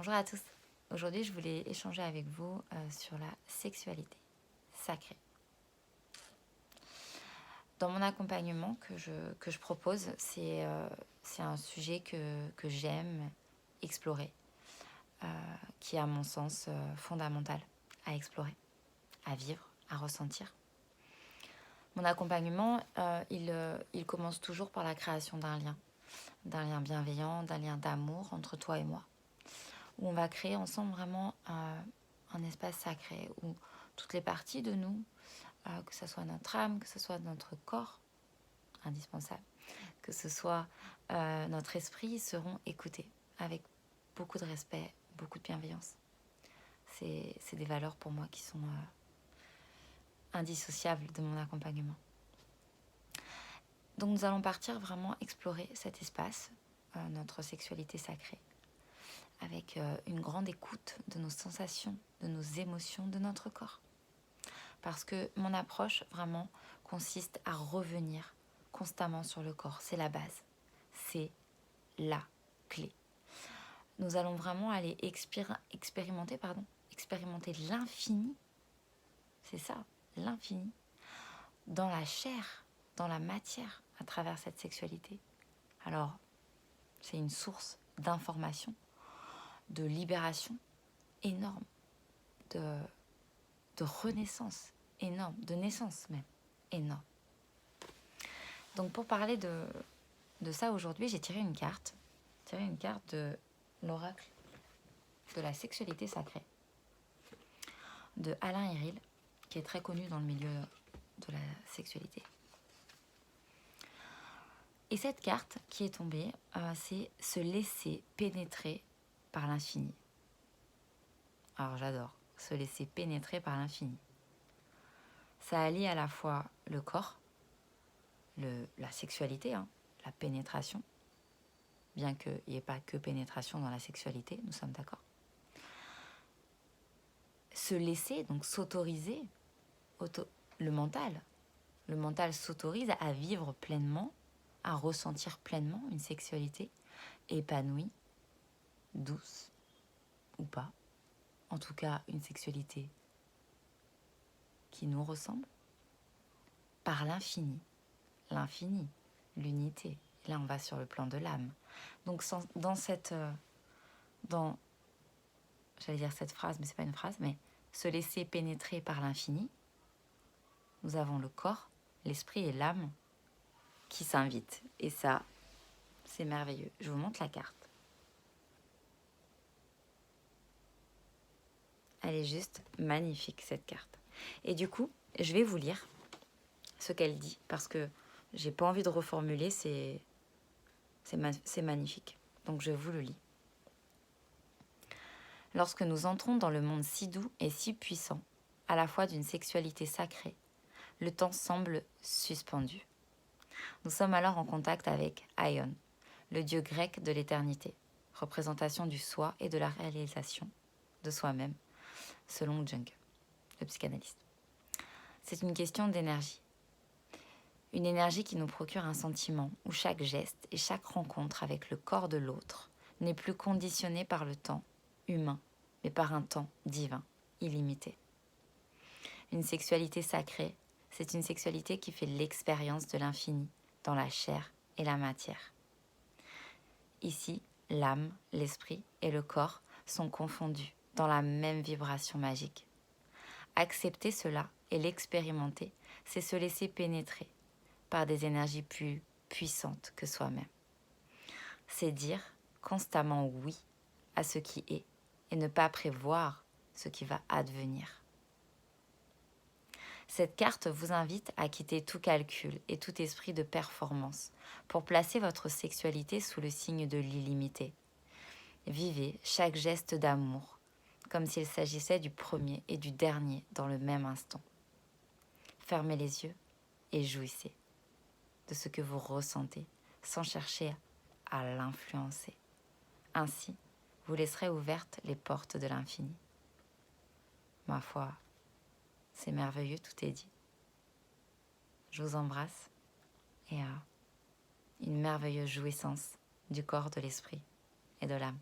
Bonjour à tous. Aujourd'hui, je voulais échanger avec vous sur la sexualité sacrée. Dans mon accompagnement que je propose, c'est un sujet que j'aime explorer, qui est à mon sens fondamental à explorer, à vivre, à ressentir. Mon accompagnement, il commence toujours par la création d'un lien bienveillant, d'un lien d'amour entre toi et moi, où on va créer ensemble vraiment un espace sacré, où toutes les parties de nous, que ce soit notre âme, que ce soit notre corps, indispensable, que ce soit notre esprit, seront écoutés avec beaucoup de respect, beaucoup de bienveillance. C'est des valeurs pour moi qui sont indissociables de mon accompagnement. Donc nous allons partir vraiment explorer cet espace, notre sexualité sacrée, avec une grande écoute de nos sensations, de nos émotions, de notre corps. Parce que mon approche vraiment consiste à revenir constamment sur le corps. C'est la base, c'est la clé. Nous allons vraiment aller expérimenter l'infini, c'est ça, l'infini, dans la chair, dans la matière, à travers cette sexualité. Alors, c'est une source d'information, de libération énorme, de renaissance énorme, de naissance même énorme. Donc pour parler de ça aujourd'hui, j'ai tiré une carte de l'oracle de la sexualité sacrée de Alain Héril, qui est très connu dans le milieu de la sexualité. Et cette carte qui est tombée, c'est se laisser pénétrer par l'infini. Alors j'adore, se laisser pénétrer par l'infini. Ça allie à la fois le corps, la sexualité, la pénétration, bien qu'il n'y ait pas que pénétration dans la sexualité, nous sommes d'accord. Se laisser, donc s'autoriser, le mental s'autorise à vivre pleinement, à ressentir pleinement une sexualité épanouie, douce ou pas, en tout cas une sexualité qui nous ressemble, par l'infini, l'unité. Là, on va sur le plan de l'âme. Donc, j'allais dire cette phrase, mais c'est pas une phrase, mais se laisser pénétrer par l'infini, nous avons le corps, l'esprit et l'âme qui s'invitent. Et ça, c'est merveilleux. Je vous montre la carte. Elle est juste magnifique, cette carte. Et du coup, je vais vous lire ce qu'elle dit, parce que j'ai pas envie de reformuler, c'est magnifique. Donc je vous le lis. Lorsque nous entrons dans le monde si doux et si puissant, à la fois d'une sexualité sacrée, le temps semble suspendu. Nous sommes alors en contact avec Aion, le dieu grec de l'éternité, représentation du soi et de la réalisation de soi-même, selon Jung, le psychanalyste. C'est une question d'énergie. Une énergie qui nous procure un sentiment où chaque geste et chaque rencontre avec le corps de l'autre n'est plus conditionné par le temps humain, mais par un temps divin, illimité. Une sexualité sacrée, c'est une sexualité qui fait l'expérience de l'infini dans la chair et la matière. Ici, l'âme, l'esprit et le corps sont confondus dans la même vibration magique. Accepter cela et l'expérimenter, c'est se laisser pénétrer par des énergies plus puissantes que soi-même. C'est dire constamment oui à ce qui est et ne pas prévoir ce qui va advenir. Cette carte vous invite à quitter tout calcul et tout esprit de performance pour placer votre sexualité sous le signe de l'illimité. Vivez chaque geste d'amour comme s'il s'agissait du premier et du dernier dans le même instant. Fermez les yeux et jouissez de ce que vous ressentez sans chercher à l'influencer. Ainsi, vous laisserez ouvertes les portes de l'infini. Ma foi, c'est merveilleux, tout est dit. Je vous embrasse et une merveilleuse jouissance du corps, de l'esprit et de l'âme.